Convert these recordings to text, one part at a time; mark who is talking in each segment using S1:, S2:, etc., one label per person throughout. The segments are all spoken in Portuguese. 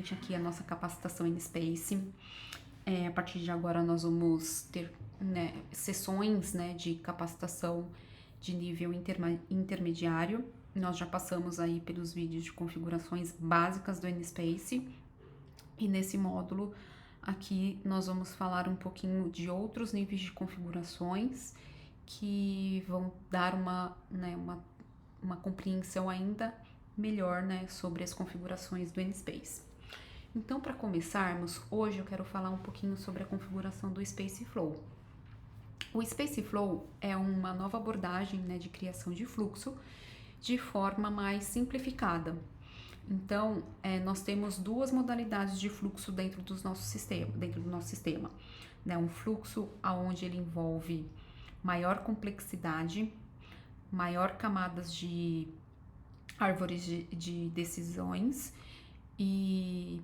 S1: novamente aqui a nossa capacitação em Space. A partir de agora nós vamos ter, né, sessões, né, de capacitação de nível intermediário. Nós já passamos aí pelos vídeos de configurações básicas do NSpace e nesse módulo aqui nós vamos falar um pouquinho de outros níveis de configurações que vão dar uma compreensão ainda melhor, né, sobre as configurações do NSpace. Então, para começarmos, hoje eu quero falar um pouquinho sobre a configuração do SpaceFlow. O SpaceFlow é uma nova abordagem, né, de criação de fluxo de forma mais simplificada. Então, nós temos duas modalidades de fluxo dentro do nosso sistema, né? Um fluxo onde ele envolve maior complexidade, maior camadas de árvores de decisões e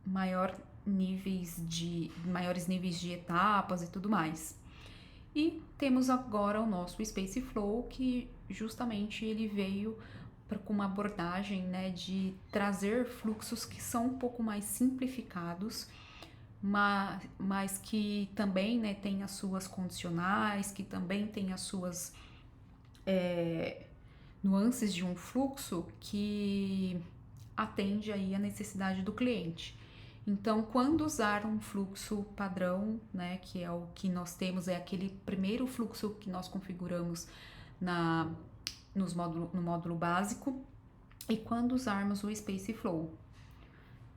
S1: maiores níveis de etapas e tudo mais. E temos agora o nosso SpaceFlow, que justamente ele veio com uma abordagem, né, de trazer fluxos que são um pouco mais simplificados, mas que também, né, tem as suas condicionais, que também tem as suas nuances de um fluxo que atende aí a necessidade do cliente. Então, quando usar um fluxo padrão, né, que é o que nós temos, é aquele primeiro fluxo que nós configuramos no módulo básico, e quando usarmos o SpaceFlow,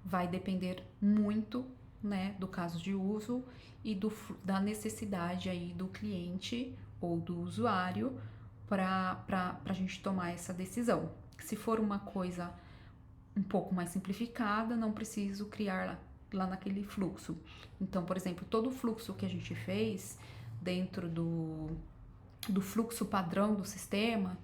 S1: vai depender muito, né, do caso de uso e da necessidade aí do cliente ou do usuário para a gente tomar essa decisão. Se for uma coisa um pouco mais simplificada, não preciso criar lá naquele fluxo. Então, por exemplo, todo o fluxo que a gente fez dentro do fluxo padrão do sistema,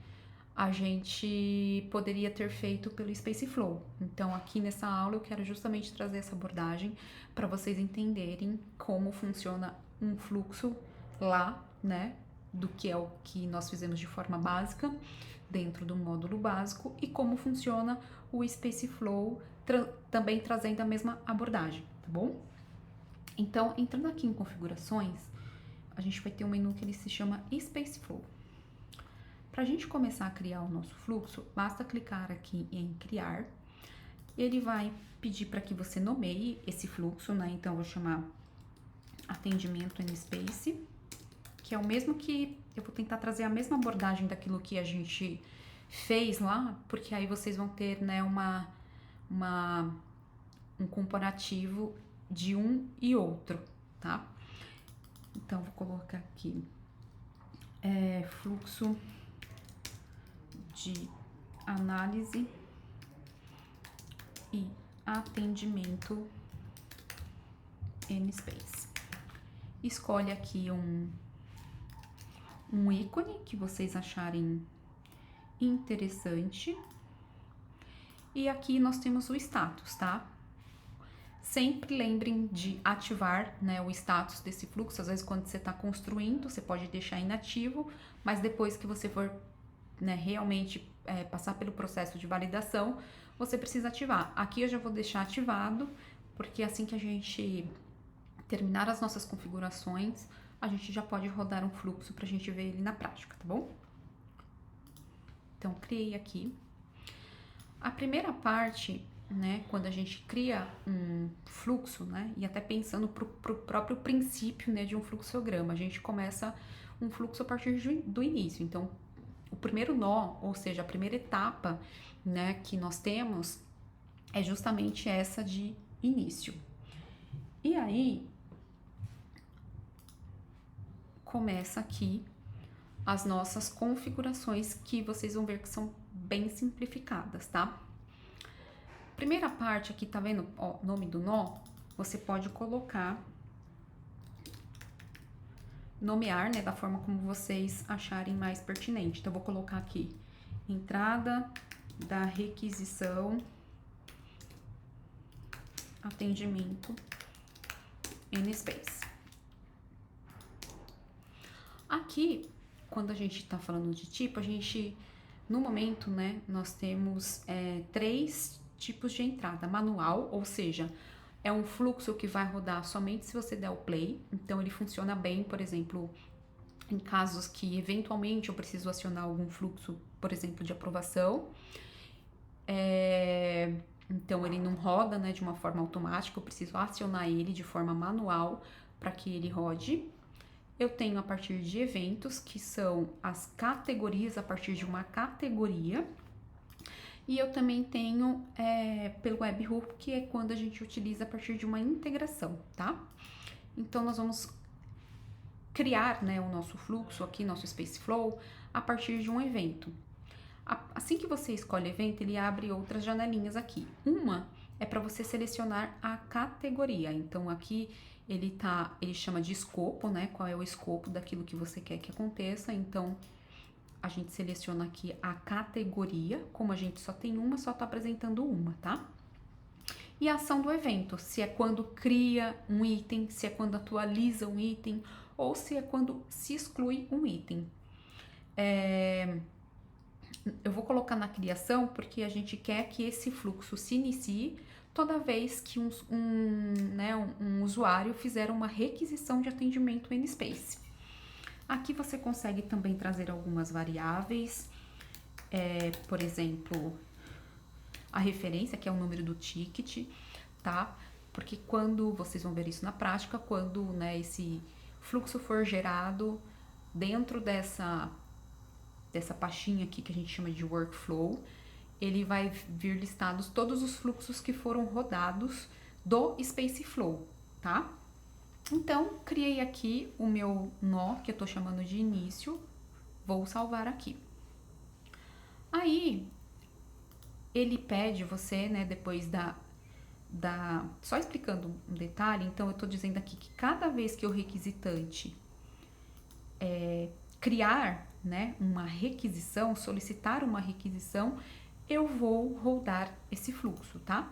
S1: a gente poderia ter feito pelo SpaceFlow. Então, aqui nessa aula eu quero justamente trazer essa abordagem para vocês entenderem como funciona um fluxo lá, né, do que é o que nós fizemos de forma básica dentro do módulo básico e como funciona o SpaceFlow também trazendo a mesma abordagem, tá bom? Então, entrando aqui em configurações, a gente vai ter um menu que ele se chama SpaceFlow. Para a gente começar a criar o nosso fluxo, basta clicar aqui em criar. Ele vai pedir para que você nomeie esse fluxo, né? Então, eu vou chamar atendimento NSpace, que é o mesmo que eu vou tentar trazer a mesma abordagem daquilo que a gente fez lá, porque aí vocês vão ter, né, um comparativo de um e outro, tá? Então, vou colocar aqui fluxo de análise e atendimento NSpace. Escolhe aqui um ícone que vocês acharem interessante. E aqui nós temos o status, tá? Sempre lembrem de ativar, né, o status desse fluxo. Às vezes, quando você está construindo, você pode deixar inativo, mas depois que você for, né, realmente passar pelo processo de validação, você precisa ativar. Aqui eu já vou deixar ativado, porque assim que a gente terminar as nossas configurações, a gente já pode rodar um fluxo para a gente ver ele na prática, tá bom? Então, criei aqui. A primeira parte, né, quando a gente cria um fluxo, né, e até pensando pro próprio princípio, né, de um fluxograma, a gente começa um fluxo a partir do início. Então, o primeiro nó, ou seja, a primeira etapa, né, que nós temos é justamente essa de início. E aí, começa aqui as nossas configurações que vocês vão ver que são bem simplificadas, tá? Primeira parte aqui, tá vendo, ó, nome do nó? Você pode colocar, nomear, né, da forma como vocês acharem mais pertinente. Então, eu vou colocar aqui, entrada da requisição, atendimento, NSpace. Aqui, quando a gente tá falando de tipo, a gente, no momento, né, nós temos três tipos de entrada: manual, ou seja, é um fluxo que vai rodar somente se você der o play. Então ele funciona bem, por exemplo, em casos que eventualmente eu preciso acionar algum fluxo, por exemplo, de aprovação. Então ele não roda, né, de uma forma automática, eu preciso acionar ele de forma manual para que ele rode. Eu tenho a partir de eventos, que são as categorias a partir de uma categoria. E eu também tenho pelo webhook, que é quando a gente utiliza a partir de uma integração, tá? Então nós vamos criar, né, o nosso fluxo aqui, nosso Space Flow, a partir de um evento. Assim que você escolhe evento, ele abre outras janelinhas aqui. Uma é para você selecionar a categoria. Então aqui ele chama de escopo, né? Qual é o escopo daquilo que você quer que aconteça. Então a gente seleciona aqui a categoria. Como a gente só tem uma, só tá apresentando uma, tá? E a ação do evento, se é quando cria um item, se é quando atualiza um item, ou se é quando se exclui um item. Eu vou colocar na criação porque a gente quer que esse fluxo se inicie toda vez que um usuário fizer uma requisição de atendimento N-Space. Aqui você consegue também trazer algumas variáveis, por exemplo, a referência, que é o número do ticket, tá? Porque quando vocês vão ver isso na prática, quando, né, esse fluxo for gerado dentro dessa pastinha aqui que a gente chama de workflow, ele vai vir listados todos os fluxos que foram rodados do Space Flow, tá? Então, criei aqui o meu nó, que eu tô chamando de início, vou salvar aqui. Aí, ele pede você, né, depois só explicando um detalhe, então eu tô dizendo aqui que cada vez que o requisitante criar, né, uma requisição, solicitar uma requisição, eu vou rodar esse fluxo, tá?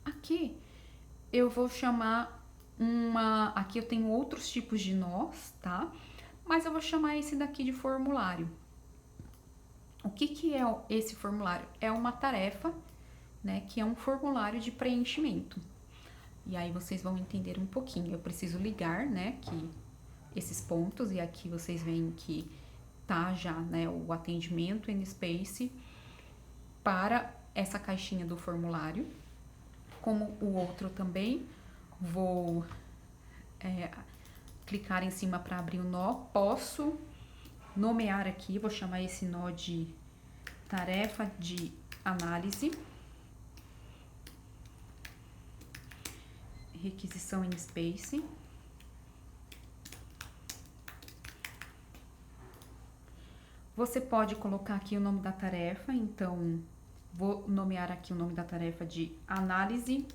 S1: Aqui eu vou chamar aqui eu tenho outros tipos de nós, tá? Mas eu vou chamar esse daqui de formulário. O que é esse formulário? É uma tarefa, né, que é um formulário de preenchimento. E aí vocês vão entender um pouquinho. Eu preciso ligar, né, que esses pontos, e aqui vocês veem que tá já, né, o atendimento N-Space para essa caixinha do formulário. Como o outro também, vou clicar em cima para abrir o nó. Posso nomear aqui, vou chamar esse nó de tarefa de análise, requisição N-Space. Você pode colocar aqui o nome da tarefa, então vou nomear aqui o nome da tarefa de análise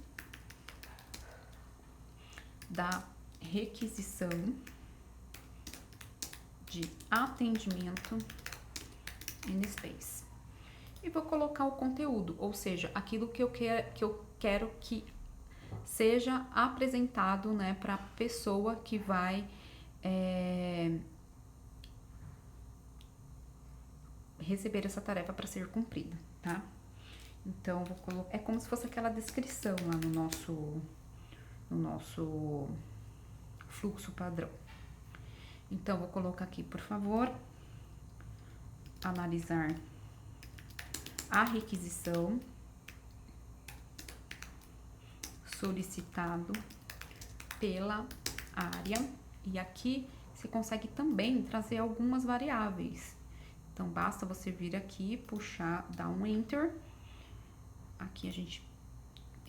S1: da requisição de atendimento N-Space. E vou colocar o conteúdo, ou seja, aquilo que eu quero que seja apresentado, né, para a pessoa que vai receber essa tarefa para ser cumprida, tá? Então, vou colocar, é como se fosse aquela descrição lá no nosso fluxo padrão. Então, vou colocar aqui, por favor, analisar a requisição solicitado pela área. E aqui você consegue também trazer algumas variáveis. Então, basta você vir aqui, puxar, dar um Enter. Aqui a gente,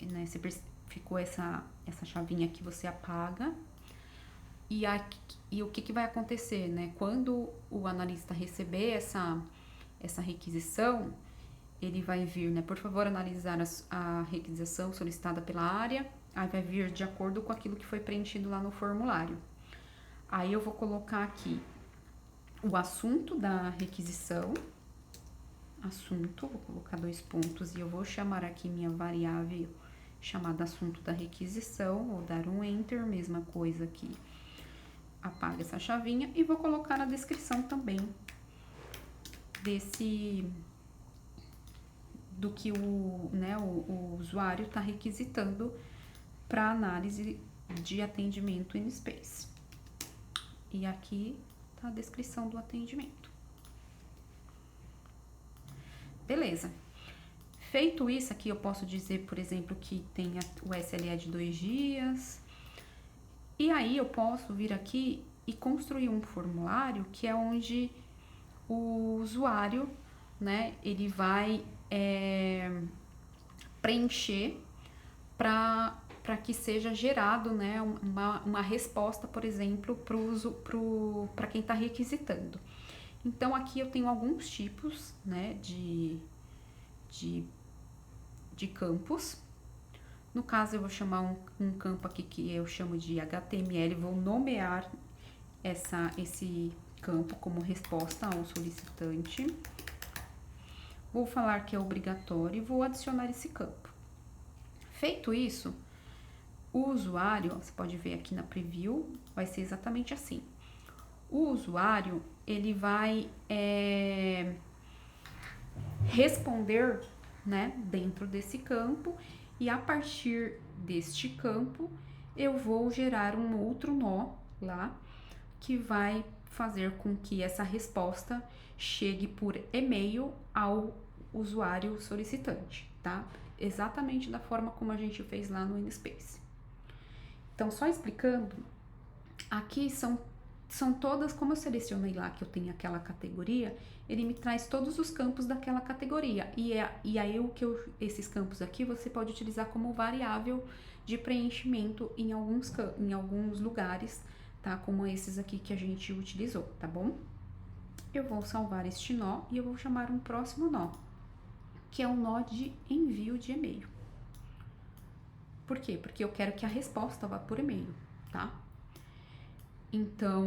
S1: né, ficou essa chavinha aqui, você apaga. E o que vai acontecer, né? Quando o analista receber essa requisição, ele vai vir, né? Por favor, analisar a requisição solicitada pela área. Aí vai vir de acordo com aquilo que foi preenchido lá no formulário. Aí eu vou colocar aqui o assunto da requisição. Assunto, vou colocar 2 pontos e eu vou chamar aqui minha variável chamada assunto da requisição. Vou dar um Enter, mesma coisa aqui. Apaga essa chavinha e vou colocar a do que o usuário está requisitando para análise de atendimento in space. E aqui tá a descrição do atendimento. Beleza. Feito isso aqui, eu posso dizer, por exemplo, que tem o SLA de 2 dias. E aí eu posso vir aqui e construir um formulário que é onde o usuário, né, ele vai preencher para que seja gerado, né, uma resposta, por exemplo, para quem está requisitando. Então, aqui eu tenho alguns tipos, né, de campos. No caso, eu vou chamar um campo aqui que eu chamo de HTML, vou nomear esse campo como resposta ao solicitante. Vou falar que é obrigatório e vou adicionar esse campo. Feito isso, o usuário, você pode ver aqui na preview, vai ser exatamente assim. O usuário, ele vai responder, né, dentro desse campo, e a partir deste campo eu vou gerar um outro nó lá que vai fazer com que essa resposta chegue por e-mail ao usuário solicitante, tá? Exatamente da forma como a gente fez lá no InSpace. Então, só explicando, aqui são todas, como eu selecionei lá que eu tenho aquela categoria, ele me traz todos os campos daquela categoria. E aí esses campos aqui você pode utilizar como variável de preenchimento em alguns lugares, tá? Como esses aqui que a gente utilizou, tá bom? Eu vou salvar este nó e eu vou chamar um próximo nó, que é um nó de envio de e-mail. Por quê? Porque eu quero que a resposta vá por e-mail, tá? Então,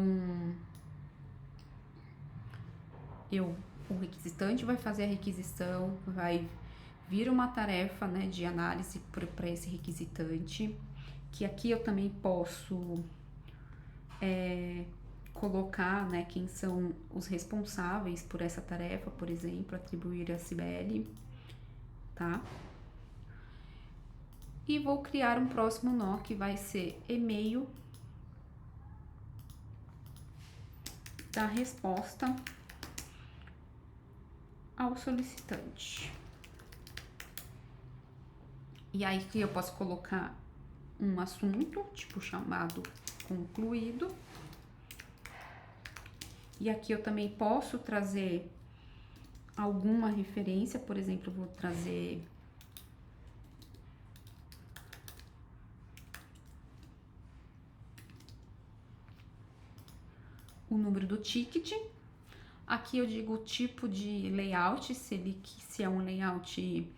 S1: o requisitante vai fazer a requisição, vai vir uma tarefa, né, de análise para esse requisitante, que aqui eu também posso colocar, né, quem são os responsáveis por essa tarefa, por exemplo, atribuir a Cibele, tá? E vou criar um próximo nó que vai ser e-mail da resposta ao solicitante. E aí que eu posso colocar um assunto, tipo chamado concluído. E aqui eu também posso trazer alguma referência, por exemplo, eu vou trazer o número do ticket. Aqui eu digo o tipo de layout, se é um layout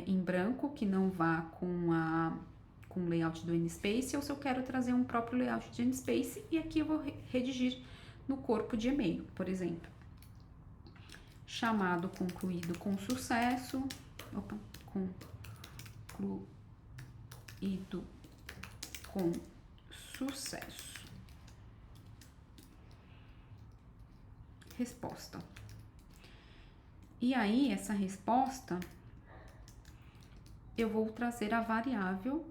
S1: em branco, que não vá com o layout do InSpace, ou se eu quero trazer um próprio layout de InSpace, e aqui eu vou redigir no corpo de e-mail, por exemplo. Chamado concluído com sucesso. Opa, concluído com sucesso. Resposta. E aí, essa resposta, eu vou trazer a variável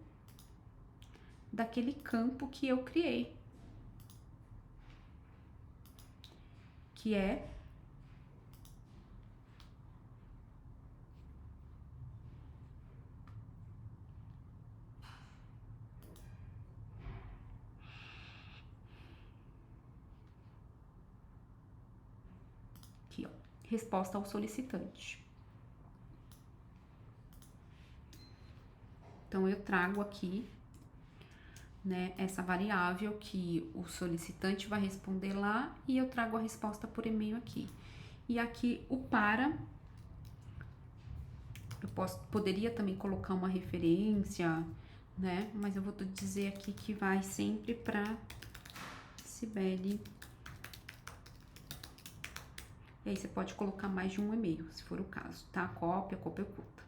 S1: daquele campo que eu criei, que é aqui, ó, resposta ao solicitante. Então, eu trago aqui, né, essa variável que o solicitante vai responder lá, e eu trago a resposta por e-mail aqui. E aqui o para, eu poderia também colocar uma referência, né, mas eu vou dizer aqui que vai sempre para Cibele. E aí você pode colocar mais de um e-mail, se for o caso, tá? Cópia oculta.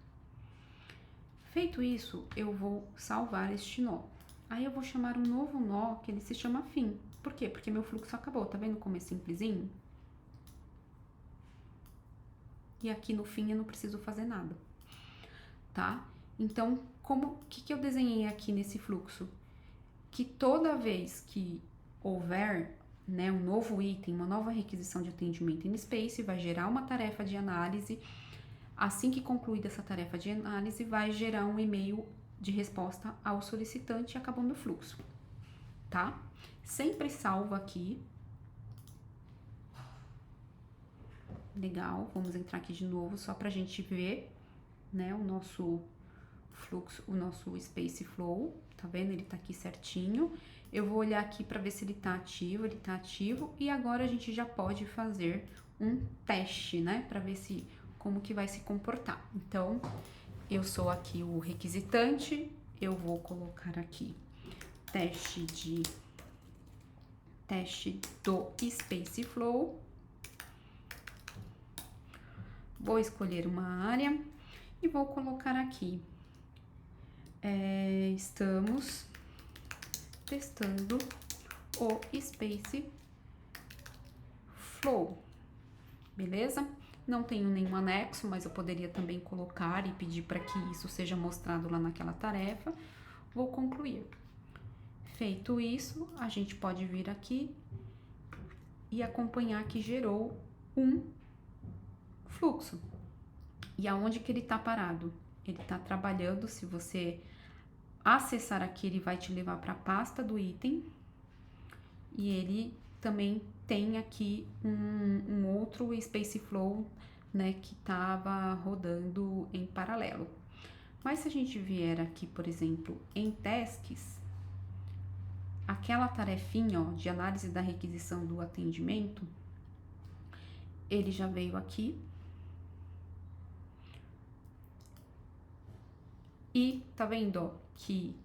S1: Feito isso, eu vou salvar este nó. Aí eu vou chamar um novo nó, que ele se chama fim. Por quê? Porque meu fluxo acabou. Tá vendo como é simplesinho? e aqui no fim eu não preciso fazer nada, tá? Então, o que eu desenhei aqui nesse fluxo? Que toda vez que houver, né, um novo item, uma nova requisição de atendimento em Space, vai gerar uma tarefa de análise. Assim que concluída essa tarefa de análise, vai gerar um e-mail de resposta ao solicitante e acabou meu fluxo, tá? Sempre salvo aqui. Legal, vamos entrar aqui de novo só pra gente ver, né, o nosso fluxo, o nosso Space Flow, tá vendo? Ele tá aqui certinho. Eu vou olhar aqui pra ver se ele tá ativo, e agora a gente já pode fazer um teste, né, pra ver se como que vai se comportar. Então, eu sou aqui o requisitante, eu vou colocar aqui teste do Space Flow. Vou escolher uma área e vou colocar aqui. Estamos testando o Space Flow, beleza? Não tenho nenhum anexo, mas eu poderia também colocar e pedir para que isso seja mostrado lá naquela tarefa. Vou concluir. Feito isso, a gente pode vir aqui e acompanhar que gerou um fluxo. E aonde que ele está parado? Ele está trabalhando. Se você acessar aqui, ele vai te levar para a pasta do item. E ele também tem aqui um outro Space Flow, né, que estava rodando em paralelo. Mas se a gente vier aqui, por exemplo, em tasks, aquela tarefinha, ó, de análise da requisição do atendimento, ele já veio aqui. E tá vendo, ó, que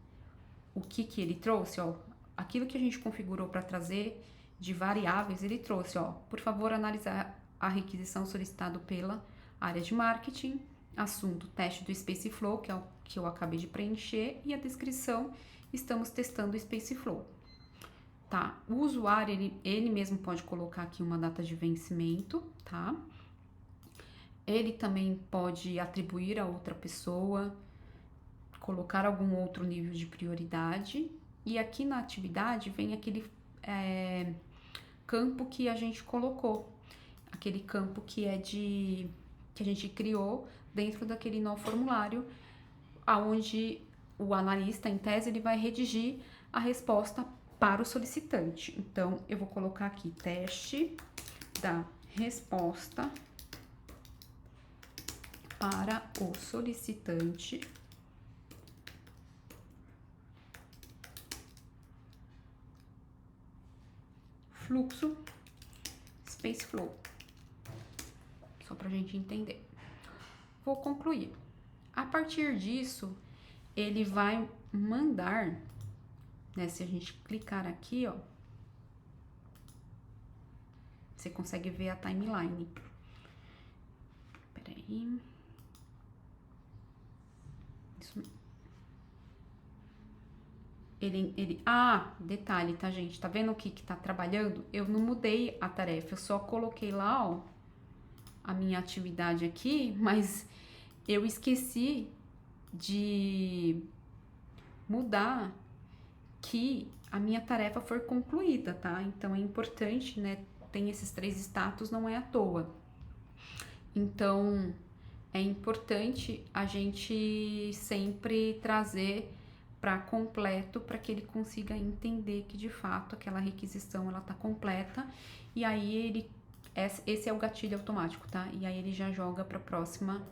S1: o que ele trouxe, ó, aquilo que a gente configurou para trazer de variáveis, ele trouxe, ó, por favor, analisar a requisição solicitada pela área de marketing, assunto, teste do Space Flow, que é o que eu acabei de preencher, e a descrição, estamos testando o Space Flow, tá? O usuário, ele mesmo pode colocar aqui uma data de vencimento, tá? Ele também pode atribuir a outra pessoa, colocar algum outro nível de prioridade. E aqui na atividade vem aquele campo que a gente colocou, aquele campo que a gente criou dentro daquele nó formulário, aonde o analista, em tese, ele vai redigir a resposta para o solicitante. Então, eu vou colocar aqui teste da resposta para o solicitante. Fluxo Space Flow, só pra gente entender. Vou concluir. A partir disso, ele vai mandar, né, se a gente clicar aqui, ó, você consegue ver a timeline. Peraí. Isso. Detalhe, tá, gente? Tá vendo o que tá trabalhando? Eu não mudei a tarefa, eu só coloquei lá, ó, a minha atividade aqui, mas eu esqueci de mudar que a minha tarefa foi concluída, tá? Então, é importante, né? Tem esses 3 status, não é à toa. Então, é importante a gente sempre trazer para completo, para que ele consiga entender que de fato aquela requisição ela tá completa, e aí esse é o gatilho automático, tá? E aí ele já joga para a próxima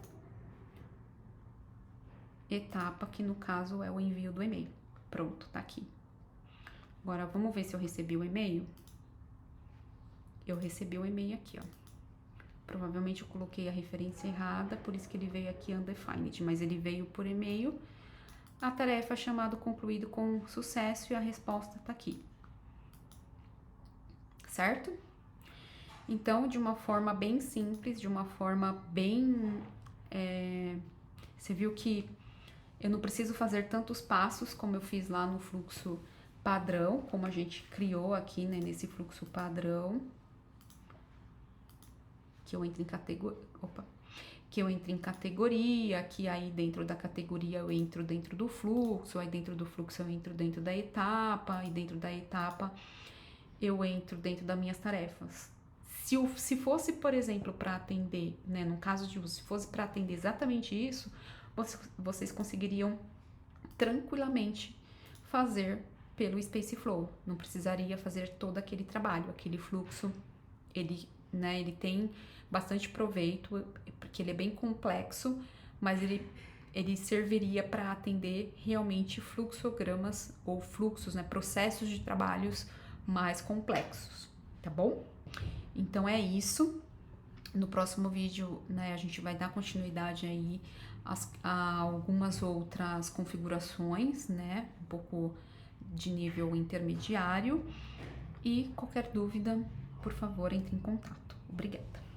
S1: etapa, que no caso é o envio do e-mail. Pronto, tá aqui. Agora vamos ver se eu recebi o e-mail. Eu recebi o e-mail aqui, ó. Provavelmente eu coloquei a referência errada, por isso que ele veio aqui undefined, mas ele veio por e-mail. A tarefa chamado concluído com sucesso e a resposta tá aqui. Certo? Então, de uma forma bem simples, de uma forma bem... você viu que eu não preciso fazer tantos passos como eu fiz lá no fluxo padrão, como a gente criou aqui, né, nesse fluxo padrão. Que eu entro em categoria... Opa! que eu entre em categoria, que aí dentro da categoria eu entro dentro do fluxo, aí dentro do fluxo eu entro dentro da etapa, e dentro da etapa eu entro dentro das minhas tarefas. Se fosse, por exemplo, para atender, né, no caso de uso, se fosse para atender exatamente isso, vocês conseguiriam tranquilamente fazer pelo Space Flow. Não precisaria fazer todo aquele trabalho, aquele fluxo. Ele, né, ele tem bastante proveito, porque ele é bem complexo, mas ele serviria para atender realmente fluxogramas ou fluxos, né, processos de trabalhos mais complexos, tá bom? Então é isso. No próximo vídeo, né, a gente vai dar continuidade aí a algumas outras configurações, né, um pouco de nível intermediário. E qualquer dúvida, por favor, entre em contato. Obrigada.